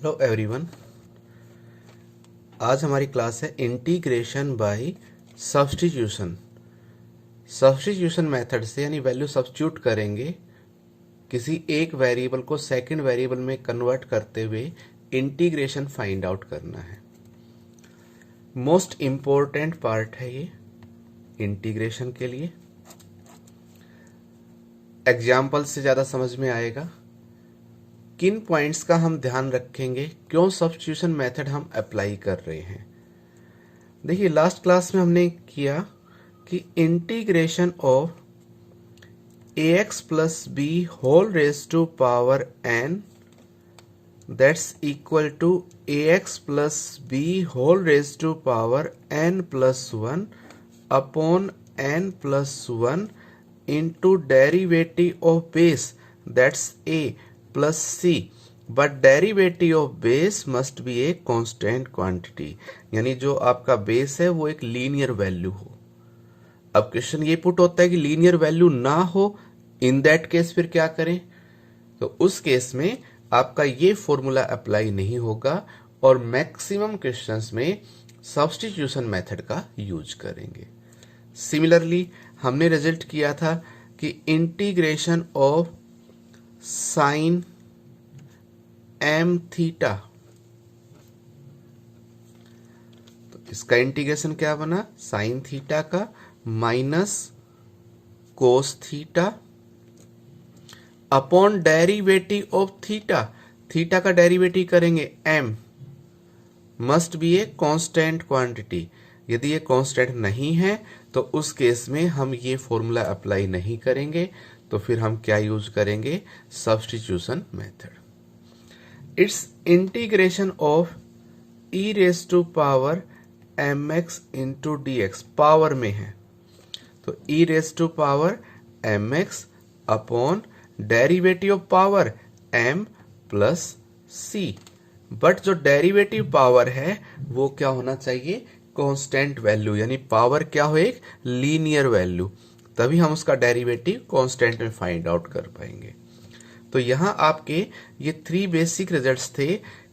Hello everyone. आज हमारी class है integration by substitution. Substitution method से यानी वैल्यू सब्स्टिट्यूट करेंगे, किसी एक वेरिएबल को सेकंड वेरिएबल में कन्वर्ट करते हुए इंटीग्रेशन फाइंड आउट करना है। मोस्ट इंपॉर्टेंट पार्ट है ये इंटीग्रेशन के लिए। एग्जाम्पल से ज्यादा समझ में आएगा। किन पॉइंट्स का हम ध्यान रखेंगे, क्यों सब्स्टिट्यूशन मेथड हम अप्लाई कर रहे हैं। देखिए, लास्ट क्लास में हमने किया कि integration of ax plus b whole raise to power n that's equal to ax plus b whole raise to power n plus 1 upon n plus 1 into derivative of base that's a plus c but derivative of base must be a constant quantity, यानी जो आपका base है वो एक linear value हो। अब question ये put होता है कि लीनियर वैल्यू ना हो, इन दैट केस फिर क्या करें। तो उस केस में आपका ये फॉर्मूला अप्लाई नहीं होगा और मैक्सिमम क्वेश्चंस में सब्स्टिट्यूशन मेथड का यूज करेंगे। सिमिलरली हमने रिजल्ट किया था कि integration of sine m theta, तो इसका इंटीग्रेशन क्या बना, साइन थीटा का minus cos theta upon derivative of theta. Theta का डेरिवेटिव करेंगे m, must be a constant quantity. यदि ये कांस्टेंट नहीं है तो उस केस में हम ये फॉर्मूला अप्लाई नहीं करेंगे, तो फिर हम क्या यूज करेंगे, substitution method. It's integration of e raise to power m x into d x, power में है तो e raise to power m x upon derivative of power m plus c. But जो डेरिवेटिव पावर है वो क्या होना चाहिए, constant value, यानी पावर क्या हो, एक लीनियर वैल्यू, तभी हम उसका डेरिवेटिव कांस्टेंट में फाइंड आउट कर पाएंगे। तो यहां आपके ये 3 बेसिक रिजल्ट्स थे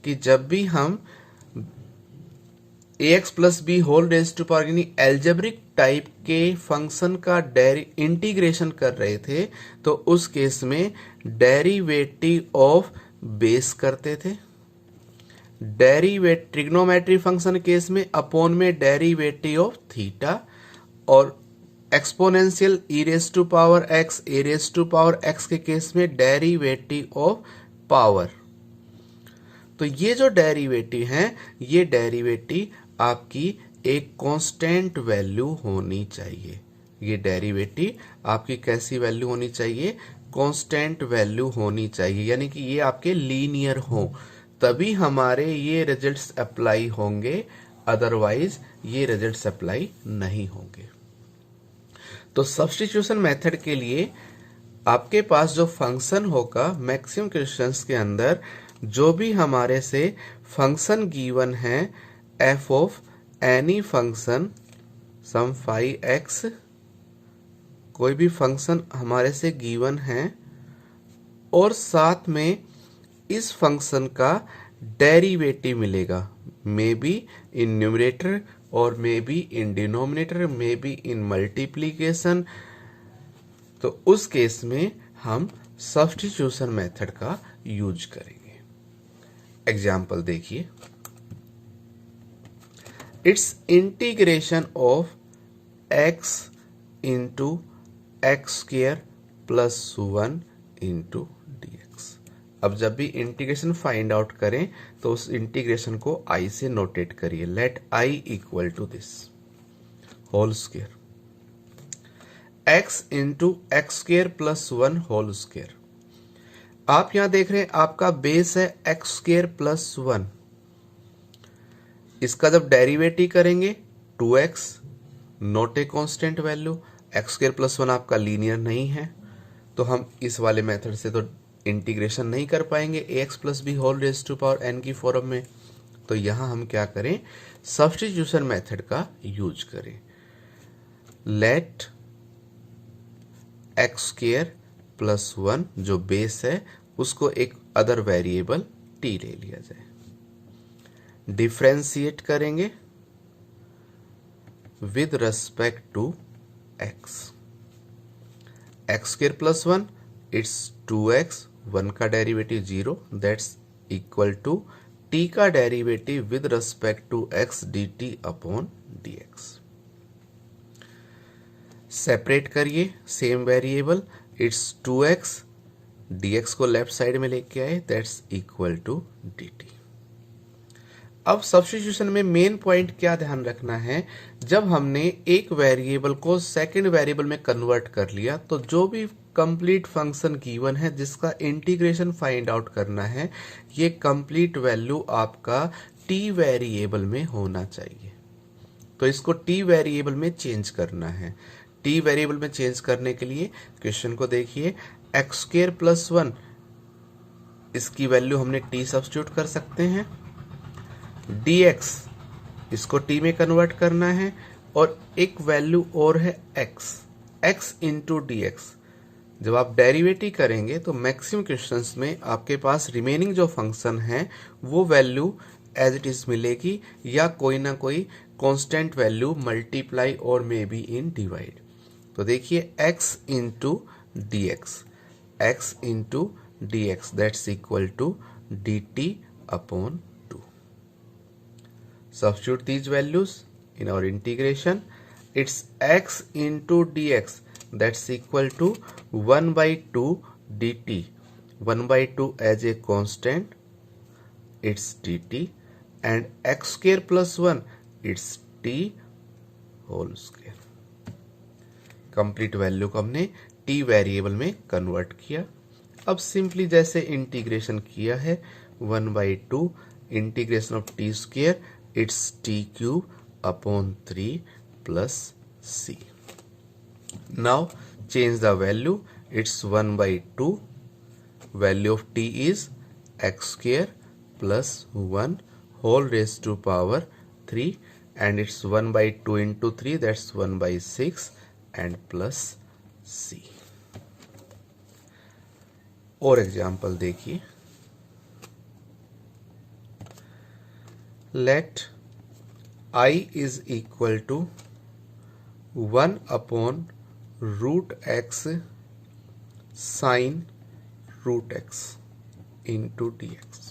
कि जब भी हम ax plus b whole raise to power यानी एल्जेब्रिक टाइप के फंक्शन का इंटीग्रेशन कर रहे थे तो उस केस में डेरिवेटिव ऑफ बेस करते थे। ट्रिग्नोमेट्री फंक्शन केस में अपॉन में डेरिवेटिव ऑफ थीटा, और exponential e raise to power x a raise to power x के केस में डेरिवेटिव ऑफ पावर। तो ये जो डेरिवेटिव हैं, ये डेरिवेटिव आपकी एक कांस्टेंट वैल्यू होनी चाहिए। ये डेरिवेटिव आपकी कैसी वैल्यू होनी चाहिए, कांस्टेंट वैल्यू होनी चाहिए, यानी कि ये आपके लीनियर हो, तभी हमारे ये रिजल्ट्स अप्लाई होंगे, अदरवाइज ये रिजल्ट्स अप्लाई नहीं होंगे। तो सब्स्टिट्यूशन मेथड के लिए आपके पास जो फंक्शन होगा, मैक्सिमम क्वेश्चंस के अंदर जो भी हमारे से फंक्शन गिवन है, f of any function some five x, कोई भी फंक्शन हमारे से गिवन है और साथ में इस फंक्शन का डेरिवेटिव मिलेगा, मे बी इन न्यूमरेटर और may be in denominator, may be in multiplication, तो उस केस में हम सब्स्टिट्यूशन मेथड का यूज करेंगे। एग्जाम्पल देखिए, it's integration of x into x square plus 1 into d x. अब जब भी इंटीग्रेशन फाइंड आउट करें तो उस इंटीग्रेशन को i से नोटेट करिए, let i equal to this whole square x into x square plus 1 whole square. आप यहां देख रहे हैं आपका बेस है एक्स स्क्वायर प्लस 1, इसका जब डेरिवेटिव करेंगे 2x, note a constant value, x square plus 1 आपका लीनियर नहीं है तो हम इस वाले मेथड से तो इंटीग्रेशन नहीं कर पाएंगे ax plus b whole raise to power n की फॉर्म में। तो यहां हम क्या करें, सब्स्टिट्यूशन मेथड का यूज करें, लेट एक्स स्क्वायर प्लस 1 जो बेस है उसको एक अदर वेरिएबल t ले लिया जाए। डिफ्रेंशिएट करेंगे with respect to x। X square plus 1 it's 2x, 1 का derivative 0, that's equal to t का derivative with respect to x dt upon dx। Separate करिए same variable, it's 2x, dx को left side में लेके आए, दैट्स equal to dt। अब substitution में मेन पॉइंट क्या ध्यान रखना है, जब हमने एक वेरिएबल को सेकंड वेरिएबल में कन्वर्ट कर लिया तो जो भी कंप्लीट फंक्शन गिवन है जिसका इंटीग्रेशन फाइंड आउट करना है, ये कंप्लीट वैल्यू आपका t वेरिएबल में होना चाहिए। तो इसको t वेरिएबल में चेंज करना है। t वेरिएबल में चेंज करने के लिए क्वेश्चन को देखिए, एक्स स्क्वायर प्लस 1 इसकी वैल्यू हमने t सब्स्टिट्यूट कर सकते हैं, dx इसको t में कन्वर्ट करना है, और एक वैल्यू और है x इंटू dx। जब आप डेरिवेटिव करेंगे तो मैक्सिमम क्वेश्चंस में आपके पास रिमेनिंग जो फंक्शन है वो वैल्यू एज इट इज मिलेगी, या कोई ना कोई कांस्टेंट वैल्यू मल्टीप्लाई और मे बी इन डिवाइड। तो देखिए x into dx that's equal to dt upon 2। Substitute these values in our integration. It's x into dx, that's equal to 1 by 2 dt, 1 by 2 as a constant, it's dt, and x square plus 1, it's t whole square। Complete value को हमने t variable में convert किया। अब simply जैसे integration किया है, 1 by 2 integration of t square, it's t cube upon 3 plus c। Now change the value, it's 1 by 2, value of t is x square plus 1 whole raised to power 3, and it's 1 by 2 into 3, that's 1 by 6 and plus c। और example देखिए, let I is equal to 1 upon root x sin root x into dx।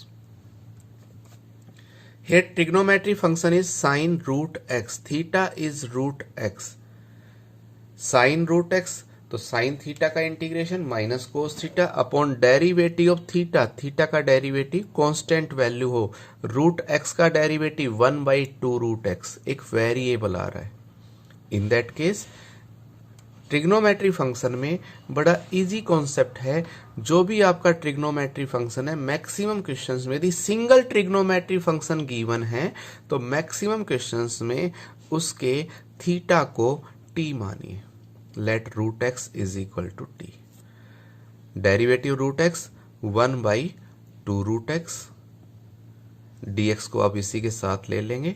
Here trigonometry function is sin root x, theta is root x, sin root x, तो sign theta का integration minus cos theta upon derivative of theta, theta का derivative constant value हो, root x का derivative 1 by 2 root x, एक variable आ रहा है। In that case trigonometry function में बड़ा इजी कॉन्सेप्ट है, जो भी आपका ट्रिग्नोमेट्री फंक्शन है मैक्सिमम क्वेश्चंस में यदि सिंगल ट्रिग्नोमेट्री फंक्शन गिवन है तो मैक्सिमम क्वेश्चंस में उसके थीटा को t मानिए। Let root x is equal to t, derivative root x 1 by 2 root x, dx को आप इसी के साथ ले लेंगे,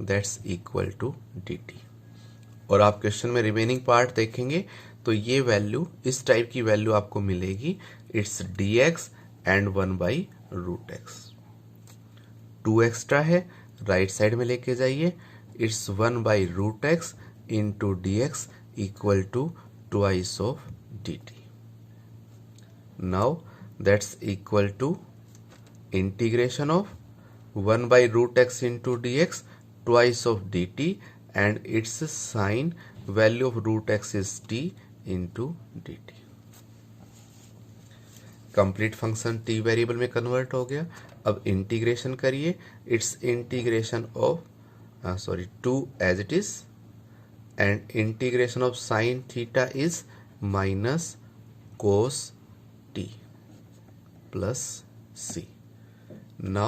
दैट्स इक्वल टू dt। और आप क्वेश्चन में रिमेनिंग पार्ट देखेंगे तो ये वैल्यू, इस टाइप की वैल्यू आपको मिलेगी, it's dx and 1 by root x. 2 extra है, राइट साइड में लेके जाइए, it's 1 by root x into dx equal to twice of dt। Now that's equal to integration of 1 by root x into dx twice of dt, and its sign value of root x is t into dt। Complete function t variable में convert हो गया। अब integration करिए, it's integration of 2 as it is, and integration of sin theta is minus cos t plus c। Now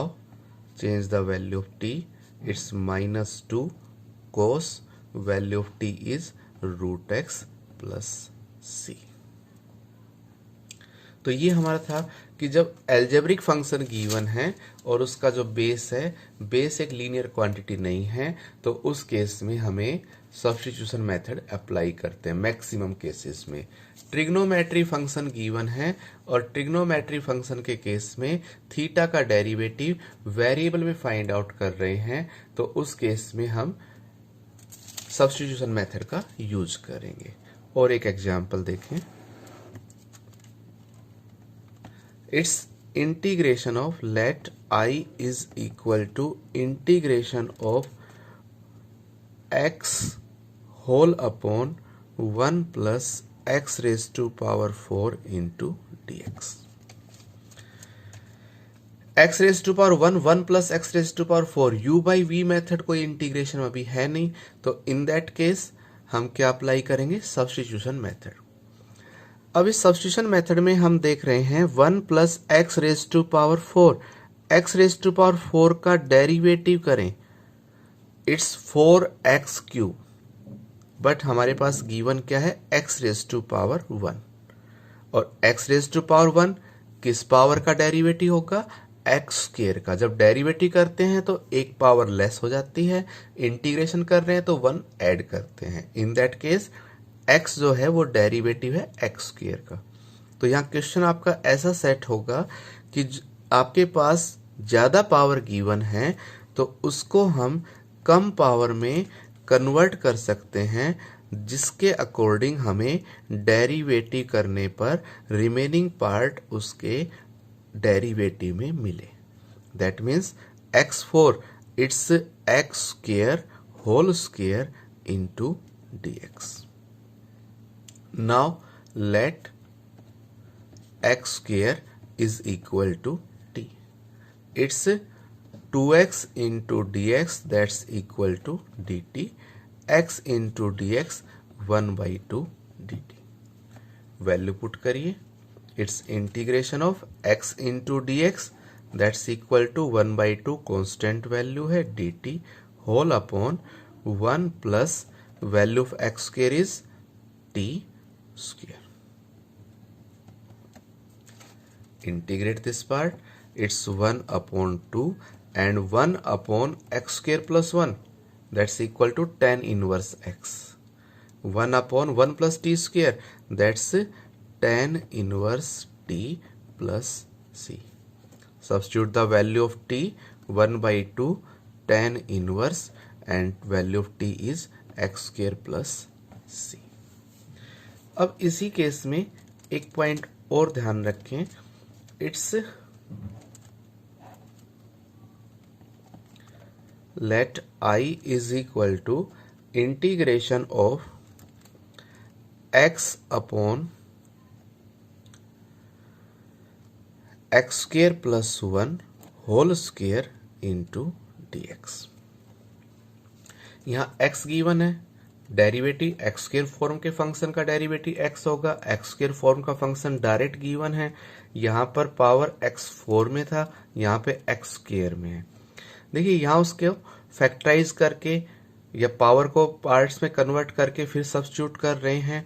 change the value of t, it's minus 2 cos, value of t is root x plus c। तो ये हमारा था कि जब algebraic function given है और उसका जो बेस है, बेस एक लीनियर क्वांटिटी नहीं है, तो उस केस में हमें सब्स्टिट्यूशन मेथड अप्लाई करते हैं मैक्सिमम केसेस में। ट्रिग्नोमेट्री फंक्शन गिवन है और ट्रिग्नोमेट्री फंक्शन के केस में थीटा का डेरिवेटिव वेरिएबल में फाइंड आउट कर रहे हैं, तो उस केस में हम सब्स्टिट्यूशन मेथड का यूज करेंगे। और एक एग्जांपल देखें, it's integration of let I is equal to integration of x whole upon 1 plus x raise to power 4 into dx। x raise to power 1 plus x raise to power 4 u by v method कोई integration अभी है नहीं, तो in that case हम क्या apply करेंगे, substitution method. अब इस सब्स्टिट्यूशन मेथड में हम देख रहे हैं 1 plus x raise to power 4, x raise to power 4 का डेरिवेटिव करें, इट्स 4x क्यूब, बट हमारे पास गिवन क्या है, x रेज टू पावर 1, और x रेज टू पावर 1 किस पावर का डेरिवेटिव होगा, x स्क्वायर का। जब डेरिवेटिव करते हैं तो एक पावर लेस हो जाती है, इंटीग्रेशन कर रहे हैं तो 1 ऐड करते हैं। इन दैट केस x जो है वो डेरिवेटिव है x स्क्वायर का। तो यहाँ क्वेश्चन आपका ऐसा सेट होगा कि आपके पास ज्यादा पावर गिवन है तो उसको हम कम पावर में कन्वर्ट कर सकते हैं, जिसके अकॉर्डिंग हमें डेरिवेटिव करने पर रिमेनिंग पार्ट उसके डेरिवेटिव में मिले। That means x4 it's x square whole square into dx। Now let x square is equal to t, it's 2x into dx that's equal to dt, x into dx 1 by 2 dt। Value put करिए, it's integration of x into dx that's equal to 1 by 2 constant value है dt whole upon 1 plus value of x square is t square. Integrate this part, it's 1 upon 2 and 1 upon x square plus 1, that's equal to tan inverse x। 1 upon 1 plus t square, that's tan inverse t plus c। Substitute the value of t, 1 by 2 tan inverse and value of t is x square plus c। अब इसी case में एक point और ध्यान रखें, it's let I is equal to integration of x upon x square plus 1 whole square into dx। यहाँ x given है, derivative x square form के फंक्शन का डेरिवेटिव x होगा, x स्क्वायर फॉर्म का फंक्शन डायरेक्ट गिवन है, यहाँ पर power x4 में था, यहाँ पे x स्क्वायर में है। देखिए यहाँ उसके फैक्टराइज करके या पावर को पार्ट्स में कन्वर्ट करके फिर सब्स्टिट्यूट कर रहे हैं,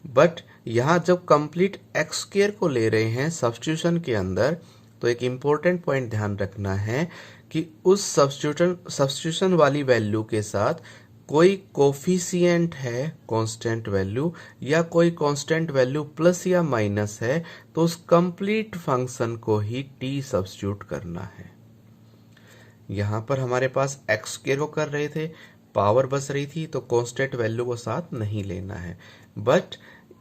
बट यहाँ जब कंप्लीट एक्स स्क्वायर को ले रहे हैं सब्स्टिट्यूशन के अंदर, तो एक इम्पोर्टेंट पॉइंट ध्यान रखना है कि उस सब्स्टिट्यूशन वाली वैल्यू के साथ कोई कोफिशिएंट है कांस्टेंट वैल्यू या कोई कांस्टेंट वैल्यू प्लस या माइनस है, तो उस कंप्लीट फंक्शन को ही t सब्स्टिट्यूट करना है। यहाँ पर हमारे पास एक्स स्क्वायर को कर रहे थे, पावर बच रही थी, तो कांस्टेंट वैल्यू को साथ नहीं लेना है, बट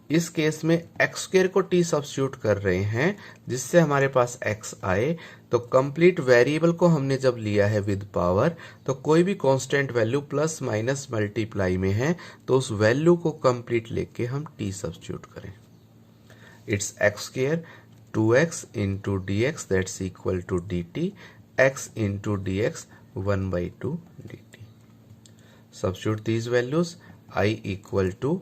इस केस में एक्स स्क्वायर को t सब्स्टिट्यूट कर रहे हैं जिससे हमारे पास x आए। तो कंप्लीट वेरिएबल को हमने जब लिया है विद पावर, तो कोई भी constant value plus minus multiply में है तो उस वैल्यू को कंप्लीट लेके हम t सब्स्टिट्यूट करें। It's x square 2x into dx that's equal to dt, x into dx 1 by 2 dt। Substitute these values, I equal to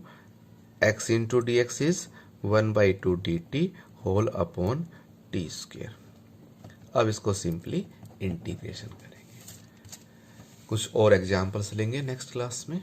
x into dx is 1 by 2 dt whole upon t square। अब इसको simply integration करेंगे। कुछ और examples लेंगे next class में।